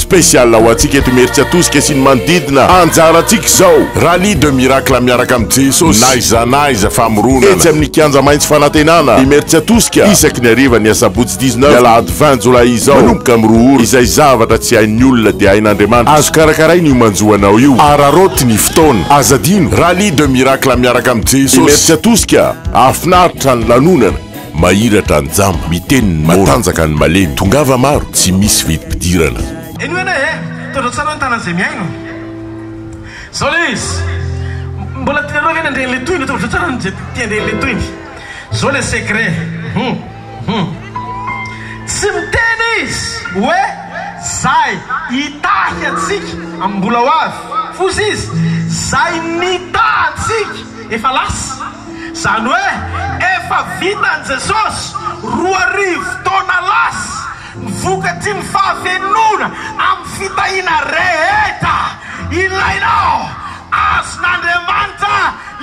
spécial ho antsika eto Meritsi atosika sy ny manodidina anjarantsika zao rallye de miracle miaraka amin'ny Jesosy naiza famoronana etsy amin'ny kianja maintsy fanantenana ny Meritsi atosika isaky ny hariva ny asabotsy 19 alahady 20 jolay izao manomboka amin'ny roa ora izay zavatra tsy hain'ny olona dia hain'Andriamanitra azo karakarainy io manjoanao io ararotiny ny fotoana azadino rallye de miracle miaraka amin'ny Jesosy Meritsi atosika afinaritra ny lanonana mahiratra ny jamba miteniny matanjaka ny malemy tongava maro tsy misy vidim-pidirana eny ene tondro tsara ny tanan'izay miaino zao le izy mbola tianareo ve nandreny le toyny tondro tsara ny tiandreny le toyny zao le secret tsy miteny izy hoe zay itahy atsika amin'ny mbola ho avy fosy izy zay nita atsika efa lasa zany hoe efa vitan Jesosy 2 taona lasa nivokaty ny fahavenona amin'ny fitahina rehetra ilainao azon'Andriamanitra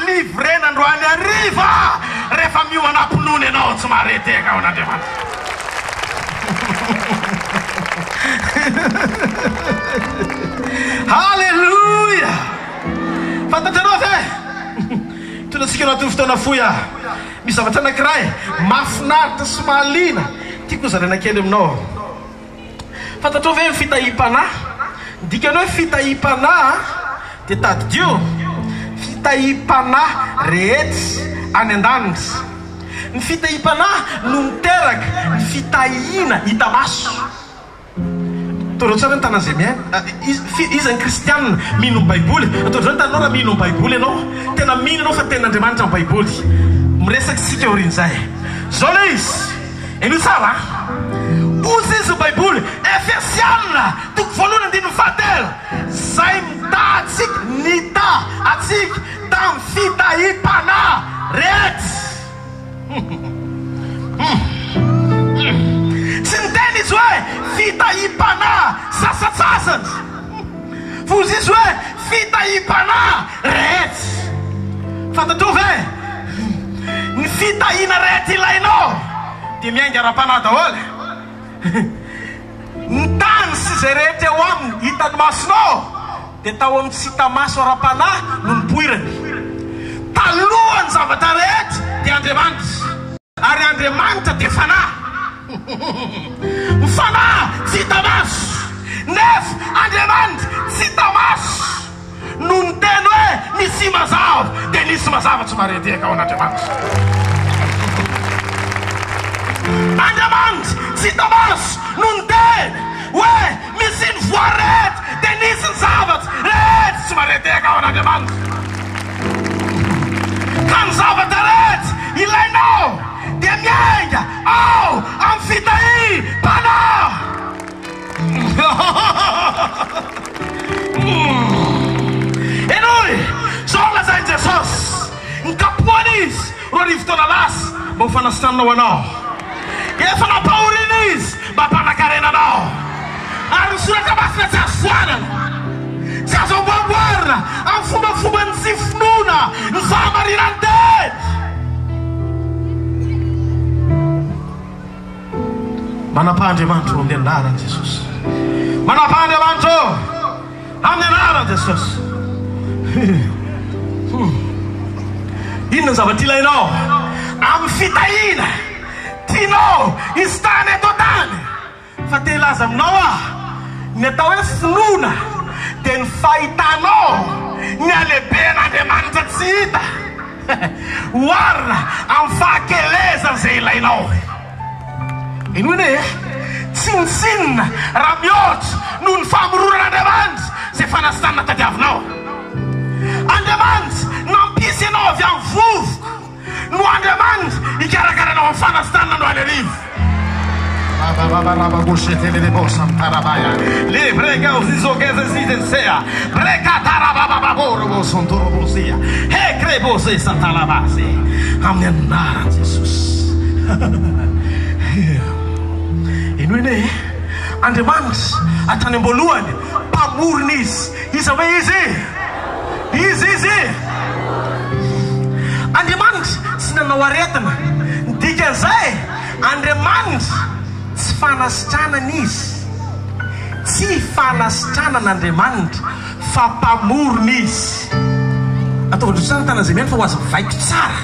livrena androany hariva rehefa miomana mpinony ianao tsy mahareteka ao an'Andriamanitra halleluja fantatrareo ve tonatsika anatin'ny fotoana foy misy zavatra anankiray mahafinaritra sy mahaliana tiako zarena kely aminao fantatrao ve ny fitahim-panahy dikany hoe fitahim-panahy dia tadidio fitahim-panahy rehetra any an-danitra ny fitahim-panahy no miteraka ny fitahihina hita maso toro tsara ny tanan'izay miaina izy ny kristianina mino ny baiboly atao zany tanao raha mino ny baiboly ianao tena mino anao fa ten'Andriamanitra ny baiboly miresaky sika orin'izay zao le izy eno tsara ozy izy baiboly Efesiana toko 7:7 zay mita atsika nita atsika tamin'ny fitahim-panahy rehetra tsy miteny izy hoe fitahim-panahy sasatsasany fozy izy hoe fitahim-panahy rehetra fantatrao ve ny fitahina rehetra ilainao dia miainga ara-panahy daholo ny tany sy zay rehetra eo aminy hitany masonao dia tao amin'ny tsy hita maso ara-panahy no nipoirany talohany zavatra rehetra dia Andriamanitra ary Andriamanitra dia fanahy mifanahy tsy hita maso nefa Andriamanitra tsy hita maso no ny teny hoe misy mazava dia nisy mazava tsy mahareteka ao an'Andriamanitra Andriamanitra tsy hita maso no ny teny hoe misy ny voa rehetra dia nisy ny zavatra rehetra tsy mahareteka ao an'Andriamanitra ka ny zavatra rehetra ilainao dia miainga ao amin'ny fitahim-panahy enoy zao lazainy Jesosy ny kapoany izy 2 taona lasa mba ho fanasitrananao anao efa nampahorina izy mba hampanankarena anao ary misoratra masina tsy azo foanana tsy azo amboamboarina amin'ny fombafomba ny tsy finoana ny fahamarinany teny manapa-Andriamanitra amin'ny anaran'i Jesosy manapa-Andriamanitra amin'ny anaran'i Jesosy inona ny zavatra ilainao amin'ny fitahina tianao izy tany eto tany fa te hilaza aminao ny atao hoe finoana dia ny fahitanao ny alehiben'Andriamanitra tsy hita oarina amin'ny fahakelezana izay ilainao eno ene tsy mitsinina raha mihoatra noho ny famoronan'Andriamanitra izay fanasitanana tadiavinao Andriamanitra nampisy ianao avy amin'ny vovoka no Andriamanitra hikarakaranao amin'ny fanasitanana no any arivo le brega uzizogeze zidensea brega tarababababoro sontorobosia he krebose santalabase amin'ny anaran'i Jesosy eno ene Andriamanitra hatrany am-boalohany mpamorona izy hoe izy Andriamanitra sy nanao aretina dikan'izay Andriamanitra tsy fanasitranana izy tsy tsy fanasitrana n'Andriamanitra fa mpamorona izy. Ataovandrotsana tanan'izay miany fa ho azo vaiko tsara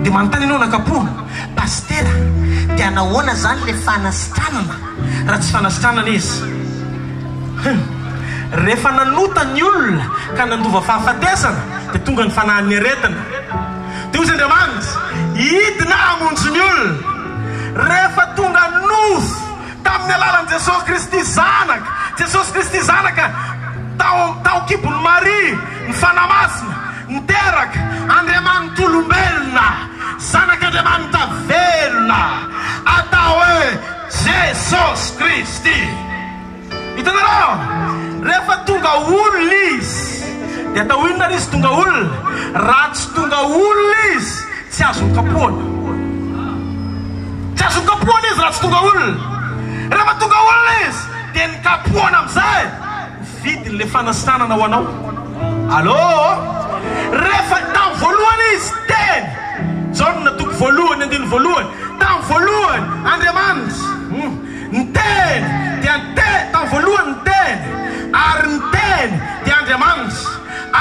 dia manontany ianao nakapoana pastera dia nahoana zany le fanasitranana raha tsy fanasitranana izy. Rehefa nanota ny olona ka nandova fahafatesana dia tonga ny fanahin'ny aretina. Dia ozy Andriamanitra hidina hamonjy ny olona rehefa tonga nofo tamin'ny alalan'i Jesosy Kristy zanaka. Jesosy Kristy zanaka tao kibony Maria ny fanamasina niteraka Andriamanitra olombelona, zanak'Andriamanitra velona atao hoe Jesosy Kristy. Hitanareo, rehefa tonga olona izy dia atao inona izy tonga olona? Raha tsy tonga olona izy tsy azony kapoana. Tsy azony kapoana izy raha tsy tonga olona. Rehefa tonga olona izy dia ny kapoana amin'izay vidiny le fanasitranana ho anao. Allô? Rehefa tamin'ny voalohany izy teny John natoko voalohany andiny voalohany tamin'ny voalohany Andriamanitra niteny dia niteny tamin'ny voalohany niteny ary niteny dia Andriamanitra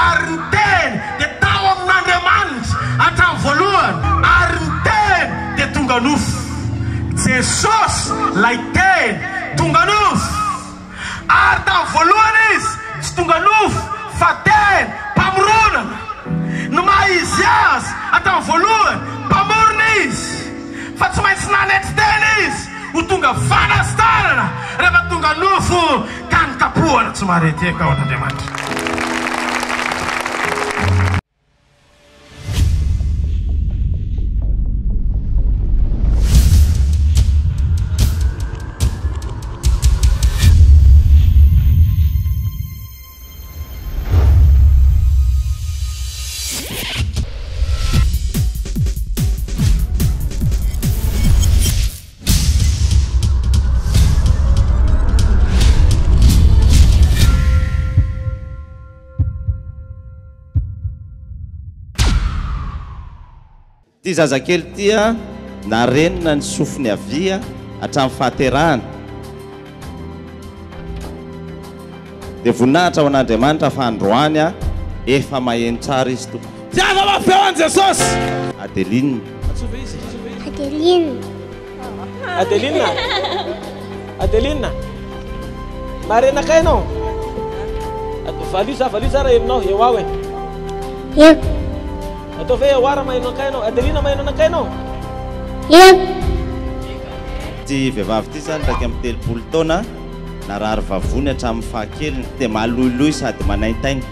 ary niteny dia tao amin'Andriamanitra hatramin'ny voalohany ary niteny dia tonga nofo. Jesosy lay teny tonga nofo ary tamin'ny voalohany izy tsy tonga nofo fa teny mpamoronana. No maha izy azy hatramin'ny voalohany mpamorona izy fa tsy maintsy nanety teny izy ho tonga fanasitranana rehefa tonga nofo ka ny kapohana tsy marety eka ao an'Andriamanitra. Ty zazakely tia narenina ny sofiny avia hatramin'ny fahaterahana dia voninahitra ao an'Andriamanitra fa androany efa maheno tsara izy to. Tiava mafeo an Jesosy. Adeline. Adelina. Marena ka ianao? Valisa raha herinao eo aho e. Atao ve eo ara maheno anka ianao? Adelina maheno anka ianao? Ty vehivavy ty zany raiky amin'ny 30 taona narary vavony hatramin'ny fahakeliny dia mahaloiloy sady manaintainy.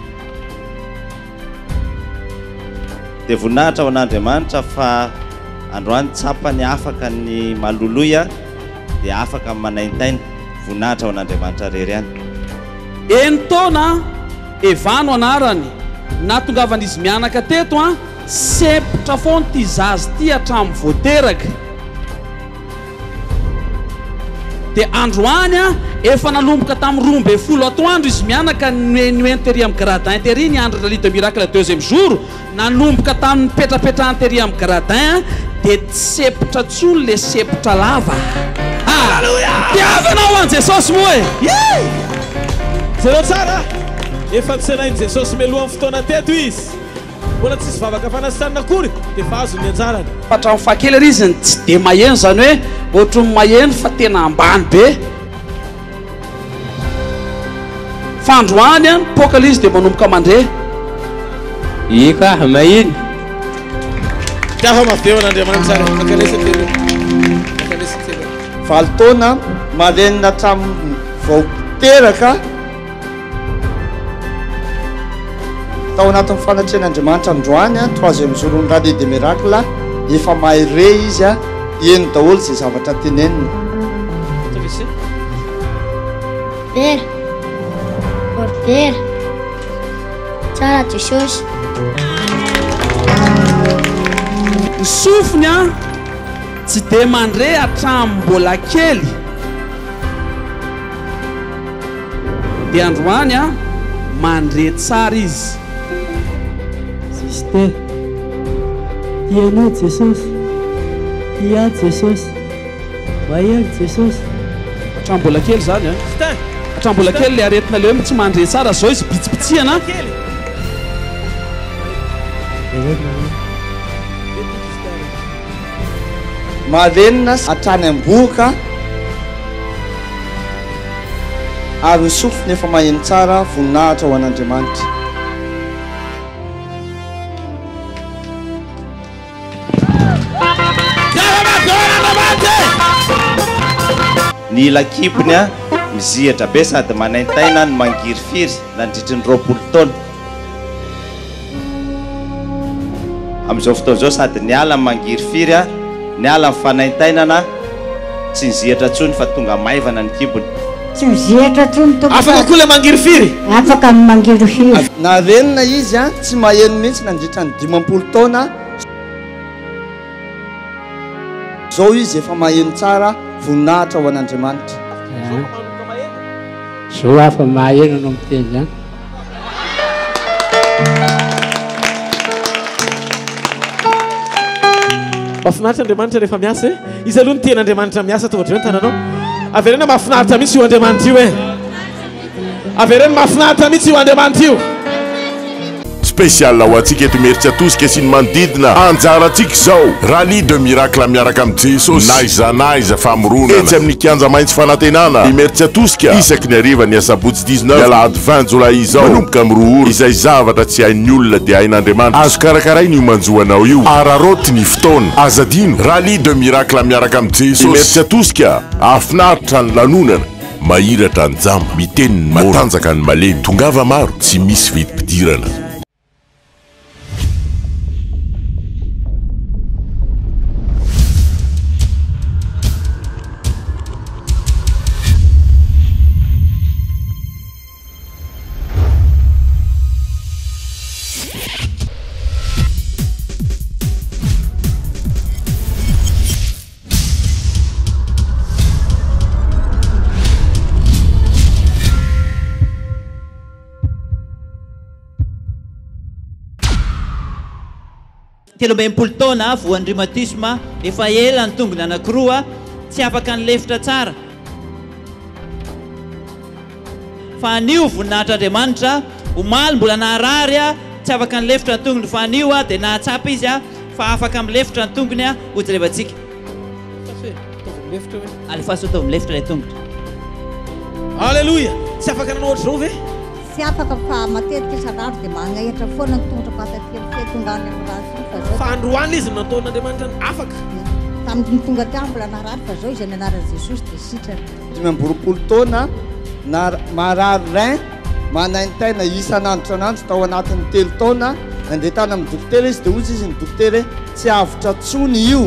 Dia voninahitra ao an'Andriamanitra fa androany tsapany afaka ny maloloy dia afaka manaintainy. Voninahitra ao an'Andriamanitra rery any. Eny taona Evano anarany natongavany izy mianaka teto sepitra foana ty zazy ty hatramin'ny voateraka. Dia androany efa nanomboka tamin'ny 12 atoandro izy mianaka nueny tery amin'ny gradin tery ny andro rally de miracle deuxième jour nanomboka tamin'ny petrapetrahany tery amin'ny gradin dia tsy sepitra tsony le sepitra lava. Tiavanao an Jesosy moa e. Zero tsara efa tsenainy Jesosy melohan'ny fotoana teto izy. Mbola tsisy vavaka fanasitranana akory dia fa azo ny anjarany. Hatramin'ny fakely ry izy tsy dia maheno zany hoe ohatran'ny maheno fa tena ambany be. Fa androany poka izy dia manomboka mandre. Ika mahiny. Tiava mafeo an'Andriamanitra makalesa telo. Valo taona malenina hatramin'ny voateraka tao anatin'ny fanatrehan'Andriamanitra androany 3e jour ny rally de miracle efa mahare izy eno daholo izay zavatra tenenina. Vera, portera, tsara Jesosy. Ny sofiny tsy dia mandre hatramin'ny mbola kely. Dia androany mandre tsara izy. Sister, tianao Jesosy, tia Jesosy, maheno Jesosy. Hatramin'ny mbola kely zany Sister, tapitra mbola kely le aretina le hoe tsy mandre tsara zao izy bitsipitsihana marenina atrany amboka ary misofo nefa maheno tsara voninahitra ho an'Andriamanitra. Ny lakibony a mizihatra be sady manaintaina ny mangirifiry nandritry ny 20 taona. Amin'izao fotoana izao sady ny ala mangirifiry a ny ala mifanaintainana tsy nizihatra tsony fa tonga maivana ny kibony. Tsy mizihatra tsony tonga afaka koa le mangirifiry afaka mangirifiry na renina izy a tsy maheno mihitsy nandritra ny 50 taona zao izy efa maheno tsara voninahitra ho an'Andriamanitra. zao afa maheno no miteny zany mahafinaritra Andriamanitra rehefa miasa e izy aloha ny ten'Andriamanitra miasa tovatra hoe tananao averena mahafinaritra mihitsy io Andriamanitra io e averena mahafinaritra mihitsy io Andriamanitra io spécial ho antsika eto meritsy atosika sy ny manodidina anjarantsika zao rallye de miracle miaraka amin'ny Jesosy naiza famoronana etsy amin'ny kianja maintsy fanantenana ny meritsy atosika isaky ny hariva ny asabotsy 19 alahady 20 jolay izao manomboka amin'ny 2 ora izay zavatra tsy hain'ny olona dia hain'Andriamanitra azo karakarainy io manjoanao io ararotiny ny fotoana azadino rallye de miracle miaraka amin'ny Jesosy ny meritsy atosika afinaritra ny lanonana mahiratra ny jamba miteniny matanjaka ny malemy tongava maro tsy misy vidim-pidirana. Telo ambin'ny taona voan'ny rhumatisme efa ela ny tongony anankiroa tsy afaka ny lefitra tsara fa anio voninahitran'Andriamanitra omaly mbola naharary a tsy afaka ny lefitra ny tongony fa anio a dia nahatsapa izy a fa afaka amin'ny lefitra ny tongony a hojerevantsika alefaso atao amin'ny lefitra ilay tongotra alleluia tsy afaka nanao ohatry zao ve tsy afaka fa matetika isan'andro dia magnahetra foana ny tongotra patately tongany amin'ny raha fa androany izy nataon'Andriamanitra afaka tamin'ny tonga ty mbola naharary fa zao izy anaran'i Jesosy dia sitrany 20 taona marary rein manaintaina isan'andro isan'andro tao anatin'ny 3 taona nandeha tany amin'ny dokotera izy dia ozy izy ny dokotera tsy avotra tsony io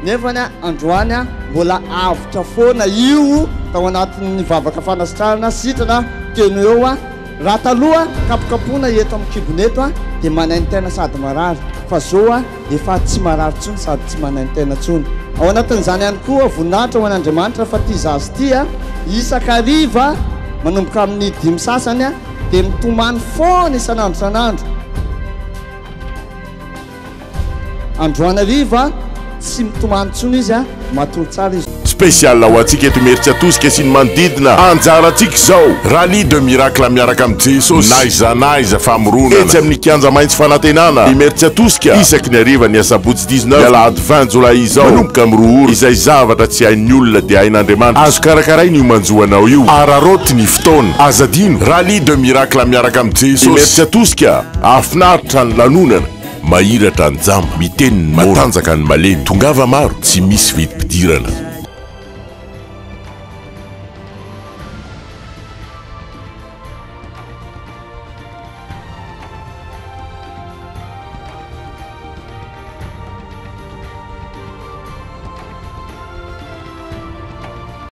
nefany androany mbola avotra foana io tao anatin'ny vavaka fanasitrarana sitrana teno eo a raha taloha kapokapona eto amin'ny kiboneto a dia manaintaina sady marary fa zao a efa tsy marary tsony sady tsy manaintaina tsony ao anatin'izany ihany koa voninahitra ho an'Andriamanitra fa ty zazy ty a isakariva manomboka amin'ny 5 sasany a dia mitomany foana isan'andro isan'andro androany hariva tsy mitomany tsony izy a matory tsara izy spécial ho antsika eto meritsy atosika sy ny manodidina anjarantsika zao rallye de miracle miaraka amin'ny Jesosy naiza famoronana etsy amin'ny kianja maintsy fanantenana ny meritsy atosika isaky ny hariva ny asabotsy 19 alahady 20 jolay izao manomboka amin'ny 2 ora izay zavatra tsy hain'ny olona dia hain'Andriamanitra azo karakarainy io manjoanao io ararotiny ny fotoana azadino rallye de miracle miaraka amin'ny Jesosy ny meritsy atosika afinaritra ny lanonana mahiratra ny jamba miteniny matanjaka ny malemy tongava maro tsy misy vidim-pidirana.